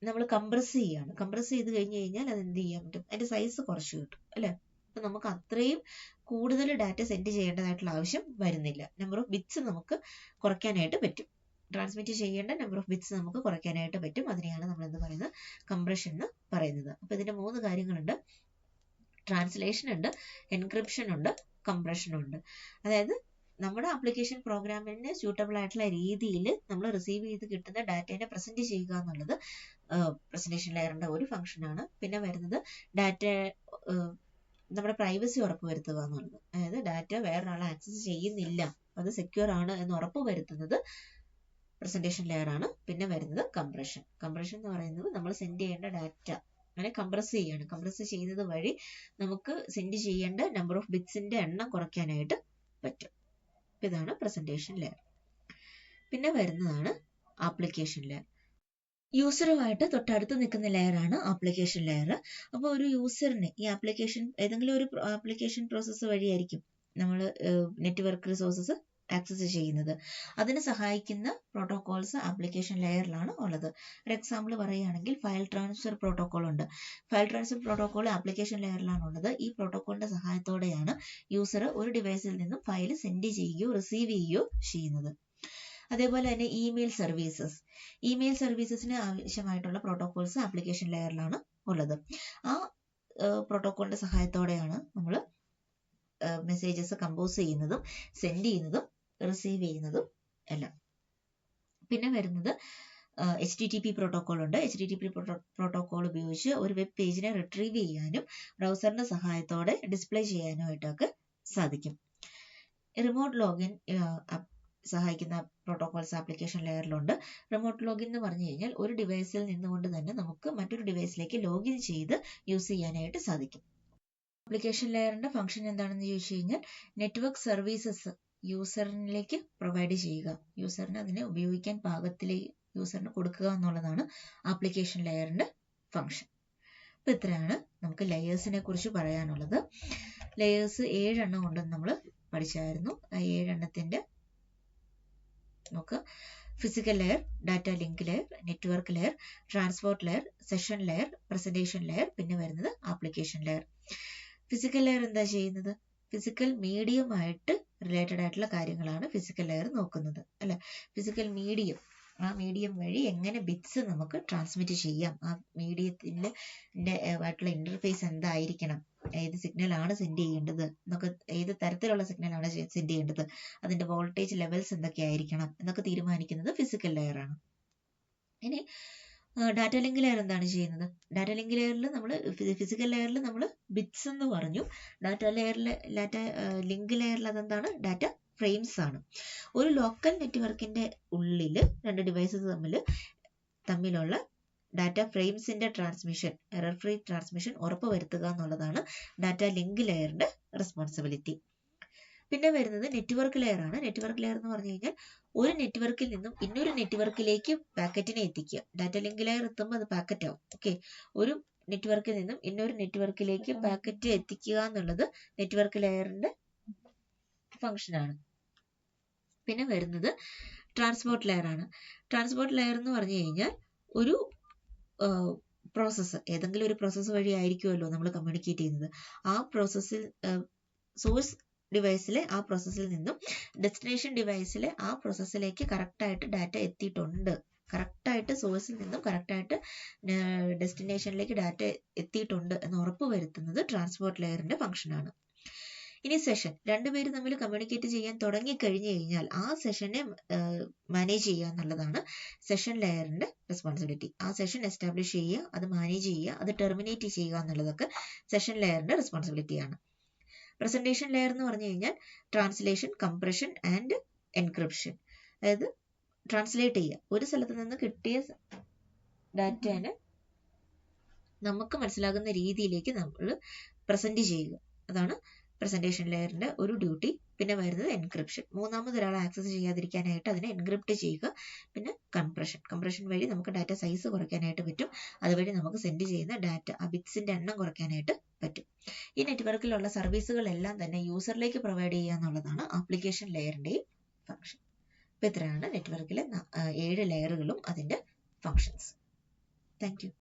നമ്മൾ കംപ്രസ് ചെയ്യാണ്. കംപ്രസ് ചെയ്ത് കഴിഞ്ഞ് കഴിഞ്ഞാൽ അത് എന്ത് ചെയ്യാൻ പറ്റും? അതിന്റെ സൈസ് കുറച്ച് കിട്ടും അല്ലെ. അപ്പൊ നമുക്ക് അത്രയും കൂടുതൽ ഡാറ്റ സെൻഡ് ചെയ്യേണ്ടതായിട്ടുള്ള ആവശ്യം വരുന്നില്ല. നമ്പർ ഓഫ് ബിറ്റ്സ് നമുക്ക് കുറയ്ക്കാനായിട്ട് പറ്റും. ട്രാൻസ്മിറ്റ് ചെയ്യേണ്ട നമ്പർ ഓഫ് ബിറ്റ്സ് നമുക്ക് കുറയ്ക്കാനായിട്ട് പറ്റും. അതിനെയാണ് നമ്മൾ എന്ത് പറയുന്നത്? കംപ്രഷൻ എന്ന് പറയുന്നത്. അപ്പൊ ഇതിന്റെ 3 കാര്യങ്ങളുണ്ട്. ട്രാൻസ്ലേഷൻ ഉണ്ട്, എൻക്രിപ്ഷൻ ഉണ്ട്, കംപ്രഷൻ ഉണ്ട്. അതായത് നമ്മുടെ ആപ്ലിക്കേഷൻ പ്രോഗ്രാമിന് സ്യൂട്ടബിൾ ആയിട്ടുള്ള രീതിയിൽ നമ്മൾ റിസീവ് ചെയ്ത് കിട്ടുന്ന ഡാറ്റേനെ പ്രസന്റ് ചെയ്യുക എന്നുള്ളത് പ്രസന്റേഷൻ ലെയറിന്റെ ഒരു ഫംഗ്ഷനാണ്. പിന്നെ വരുന്നത് ഡാറ്റ നമ്മുടെ പ്രൈവസി ഉറപ്പുവരുത്തുക എന്നുള്ളത്. അതായത് ഡാറ്റ വേറൊരാൾ ആക്സസ് ചെയ്യുന്നില്ല, അത് സെക്യൂർ ആണ് എന്ന് ഉറപ്പ് വരുത്തുന്നത് പ്രസന്റേഷൻ ലെയർ ആണ്. പിന്നെ വരുന്നത് കംപ്രഷൻ. കംപ്രഷൻ എന്ന് പറയുന്നത് നമ്മൾ സെൻഡ് ചെയ്യേണ്ട ഡാറ്റ അങ്ങനെ കംപ്രസ് ചെയ്യാണ്. കംപ്രസ് ചെയ്യുന്നത് വഴി നമുക്ക് സെൻഡ് ചെയ്യേണ്ട നമ്പർ ഓഫ് ബിറ്റ്സിന്റെ എണ്ണം കുറയ്ക്കാനായിട്ട് പറ്റും. ഇതാണ് പ്രസന്റേഷൻ ലെയർ. പിന്നെ വരുന്നതാണ് ആപ്ലിക്കേഷൻ ലെയർ. യൂസറുമായിട്ട് തൊട്ടടുത്ത് നിൽക്കുന്ന ലെയർ ആണ് ആപ്ലിക്കേഷൻ ലെയർ. അപ്പോൾ ഒരു യൂസറിന് ഈ ആപ്ലിക്കേഷൻ ഏതെങ്കിലും ഒരു ആപ്ലിക്കേഷൻ പ്രോസസ്സ് വഴിയായിരിക്കും നമ്മൾ നെറ്റ്വർക്ക് റിസോഴ്സസ് ആക്സസ് ചെയ്യുന്നത്. അതിന് സഹായിക്കുന്ന പ്രോട്ടോകോൾസ് ആപ്ലിക്കേഷൻ ലെയറിലാണ് ഉള്ളത്. ഒരു എക്സാമ്പിൾ പറയുകയാണെങ്കിൽ ഫയൽ ട്രാൻസ്ഫർ പ്രോട്ടോകോൾ ഉണ്ട്. ഫയൽ ട്രാൻസ്ഫർ പ്രോട്ടോകോൾ ആപ്ലിക്കേഷൻ ലെയറിലാണ് ഉള്ളത്. ഈ പ്രോട്ടോകോളിന്റെ സഹായത്തോടെയാണ് യൂസർ ഒരു ഡിവൈസിൽ നിന്നും ഫയൽ സെൻഡ് ചെയ്യുകയോ റിസീവ് ചെയ്യുകയോ ചെയ്യുന്നത്. അതേപോലെ തന്നെ ഇമെയിൽ സർവീസസിന് ആവശ്യമായിട്ടുള്ള പ്രോട്ടോകോൾസ് ആപ്ലിക്കേഷൻ ലെയറിലാണ് ഉള്ളത്. ആ പ്രോട്ടോകോളിന്റെ സഹായത്തോടെയാണ് നമ്മൾ മെസ്സേജസ് കമ്പോസ് ചെയ്യുന്നതും സെൻഡ് ചെയ്യുന്നതും റിസീവ് ചെയ്യുന്നതും എല്ലാം. പിന്നെ വരുന്നത് HTTP പ്രോട്ടോകോൾ ഉണ്ട്. HTTP പ്രോട്ടോകോൾ ഉപയോഗിച്ച് ഒരു വെബ് പേജിനെ റിട്രീവ് ചെയ്യാനും ബ്രൗസറിന്റെ സഹായത്തോടെ ഡിസ്പ്ലേ ചെയ്യാനുമായിട്ടൊക്കെ സാധിക്കും. റിമോട്ട് ലോഗിൻ സഹായിക്കുന്ന പ്രോട്ടോകോൾസ് ആപ്ലിക്കേഷൻ ലെയറിലുണ്ട്. റിമോട്ട് ലോഗിൻ എന്ന് പറഞ്ഞു കഴിഞ്ഞാൽ ഒരു ഡിവൈസിൽ നിന്നുകൊണ്ട് തന്നെ നമുക്ക് മറ്റൊരു ഡിവൈസിലേക്ക് ലോഗിൻ ചെയ്ത് യൂസ് ചെയ്യാനായിട്ട് സാധിക്കും. ആപ്ലിക്കേഷൻ ലെയറിന്റെ ഫംഗ്ഷൻ എന്താണെന്ന് ചോദിച്ചു കഴിഞ്ഞാൽ നെറ്റ്വർക്ക് സർവീസസ് യൂസറിലേക്ക് പ്രൊവൈഡ് ചെയ്യുക, യൂസറിന് അതിനെ ഉപയോഗിക്കാൻ പാകത്തിലേക്ക് യൂസറിന് കൊടുക്കുക എന്നുള്ളതാണ് ആപ്ലിക്കേഷൻ ലെയറിന്റെ ഫംഗ്ഷൻ. അപ്പൊ ഇത്രയാണ് നമുക്ക് ലെയേഴ്സിനെ കുറിച്ച് പറയാനുള്ളത്. ലെയേഴ്സ് 7 എണ്ണം ഉണ്ടെന്ന് നമ്മൾ പഠിച്ചായിരുന്നു. ആ 7 എണ്ണത്തിന്റെ നമുക്ക് physical layer, data link layer, network layer, transport layer, session layer, presentation layer, പിന്നെ വരുന്നത് ആപ്ലിക്കേഷൻ ലെയർ. ഫിസിക്കൽ ലെയർ എന്താ ചെയ്യുന്നത്? ഫിസിക്കൽ മീഡിയമായിട്ട് റിലേറ്റഡ് ആയിട്ടുള്ള കാര്യങ്ങളാണ് ഫിസിക്കൽ ലെയർ നോക്കുന്നത്, അല്ലെ? ഫിസിക്കൽ മീഡിയം, ആ മീഡിയം വഴി എങ്ങനെ ബിറ്റ്സ് നമുക്ക് ട്രാൻസ്മിറ്റ് ചെയ്യാം, ആ മീഡിയത്തിന്റെ ആയിട്ടുള്ള ഇന്റർഫേസ് എന്തായിരിക്കണം, ഏത് സിഗ്നലാണ് സെൻഡ് ചെയ്യേണ്ടത് എന്നൊക്കെ, ഏത് തരത്തിലുള്ള സിഗ്നലാണ് സെൻഡ് ചെയ്യേണ്ടത്, അതിന്റെ വോൾട്ടേജ് ലെവൽസ് എന്തൊക്കെയായിരിക്കണം എന്നൊക്കെ തീരുമാനിക്കുന്നത് ഫിസിക്കൽ ലെയർ ആണ്. ഇനി ഡാറ്റ ലിങ്ക് ലെയർ എന്താണ് ചെയ്യുന്നത്? ഡാറ്റ ലിങ്ക് ലെയറിൽ നമ്മൾ ഫിസിക്കൽ ലെയറിൽ നമ്മൾ ബിറ്റ്സ് എന്ന് പറഞ്ഞു. ഡാറ്റ ലിങ്ക് ലെയറിൽ അതെന്താണ്? ഡാറ്റ ഫ്രെയിംസ് ആണ്. ഒരു ലോക്കൽ നെറ്റ്വർക്കിന്റെ ഉള്ളിൽ രണ്ട് ഡിവൈസസ് തമ്മിലുള്ള ഡാറ്റ ഫ്രെയിംസിന്റെ ട്രാൻസ്മിഷൻ, എറർ ഫ്രീ ട്രാൻസ്മിഷൻ ഉറപ്പുവരുത്തുക എന്നുള്ളതാണ് ഡാറ്റ ലിങ്ക് ലെയറിന്റെ റെസ്പോൺസിബിലിറ്റി. പിന്നെ വരുന്നത് നെറ്റ്വർക്ക് ലെയർ ആണ്. നെറ്റ്വർക്ക് ലെയർ എന്ന് പറഞ്ഞു കഴിഞ്ഞാൽ ഒരു നെറ്റ്വർക്കിൽ നിന്നും ഇന്നൊരു നെറ്റ്വർക്കിലേക്ക് പാക്കറ്റിനെ എത്തിക്കുക. ഡാറ്റ ലിങ്ക് ലെയർ എത്തുമ്പോൾ അത് പാക്കറ്റ് ആവും. ഓക്കെ, ഒരു നെറ്റ്വർക്കിൽ നിന്നും ഇന്നൊരു നെറ്റ്വർക്കിലേക്ക് പാക്കറ്റ് എത്തിക്കുക എന്നുള്ളത് നെറ്റ്വർക്ക് ലെയറിന്റെ ഫംഗ്ഷൻ ആണ്. പിന്നെ വരുന്നത് ട്രാൻസ്പോർട്ട് ലെയർ ആണ്. ട്രാൻസ്പോർട്ട് ലെയർ എന്ന് പറഞ്ഞു കഴിഞ്ഞാൽ ഒരു പ്രോസസ്സ്, ഏതെങ്കിലും ഒരു പ്രോസസ്സ് വഴി ആയിരിക്കുമല്ലോ നമ്മൾ കമ്മ്യൂണിക്കേറ്റ് ചെയ്യുന്നത്. ആ പ്രോസസ്സിൽ സോഴ്സ് ഡിവൈസിലെ ആ പ്രോസസ്സിൽ നിന്നും ഡെസ്റ്റിനേഷൻ ഡിവൈസിലെ ആ പ്രോസസ്സിലേക്ക് കറക്റ്റായിട്ട് ഡാറ്റ എത്തിയിട്ടുണ്ട്, കറക്റ്റായിട്ട് സോഴ്സിൽ നിന്നും കറക്റ്റായിട്ട് ഡെസ്റ്റിനേഷനിലേക്ക് ഡാറ്റ എത്തിയിട്ടുണ്ട് എന്ന് ഉറപ്പ് വരുത്തുന്നത് ട്രാൻസ്പോർട്ട് ലെയറിന്റെ ഫംഗ്ഷനാണ്. ഇനി സെഷൻ, രണ്ടുപേര് തമ്മിൽ കമ്മ്യൂണിക്കേറ്റ് ചെയ്യാൻ തുടങ്ങി കഴിഞ്ഞു കഴിഞ്ഞാൽ ആ സെഷനെ മാനേജ് ചെയ്യുക എന്നുള്ളതാണ് സെഷൻ ലെയറിന്റെ റെസ്പോൺസിബിലിറ്റി. ആ സെഷൻ എസ്റ്റാബ്ലിഷ് ചെയ്യുക, അത് മാനേജ് ചെയ്യുക, അത് ടെർമിനേറ്റ് ചെയ്യുക എന്നുള്ളതൊക്കെ സെഷൻ ലെയറിന്റെ റെസ്പോൺസിബിലിറ്റിയാണ്. പ്രസന്റേഷൻ ലെയർ എന്ന് പറഞ്ഞു കഴിഞ്ഞാൽ ട്രാൻസ്ലേഷൻ, കംപ്രഷൻ ആൻഡ് എൻക്രിപ്ഷൻ. അതായത് ട്രാൻസ്ലേറ്റ് ചെയ്യുക, ഒരു സ്ഥലത്ത് നിന്ന് കിട്ടിയ ഡാറ്റനെ നമുക്ക് മനസ്സിലാകുന്ന രീതിയിലേക്ക് നമ്മൾ പ്രസന്റ് ചെയ്യുക, അതാണ് പ്രസന്റേഷൻ ലെയറിന്റെ ഒരു ഡ്യൂട്ടി. പിന്നെ വരുന്നത് എൻക്രിപ്ഷൻ, മൂന്നാമത് ഒരാൾ ആക്സസ് ചെയ്യാതിരിക്കാനായിട്ട് അതിനെ എൻക്രിപ്റ്റ് ചെയ്യുക. പിന്നെ കംപ്രഷൻ വഴി നമുക്ക് ഡാറ്റ സൈസ് കുറയ്ക്കാനായിട്ട് പറ്റും, അതുവഴി നമുക്ക് സെൻഡ് ചെയ്യുന്ന ഡാറ്റ ആ ബിറ്റ്സിന്റെ എണ്ണം കുറയ്ക്കാനായിട്ട് പറ്റും. ഈ നെറ്റ്വർക്കിലുള്ള സർവീസുകളെല്ലാം തന്നെ യൂസറിലേക്ക് പ്രൊവൈഡ് ചെയ്യുക എന്നുള്ളതാണ് ആപ്ലിക്കേഷൻ ലെയറിന്റെയും ഫംഗ്ഷൻ. ഇപ്പൊ ഇത്രയാണ് നെറ്റ്വർക്കിലെ 7 ലെയറുകളും അതിന്റെ ഫങ്ഷൻസ്. Thank you.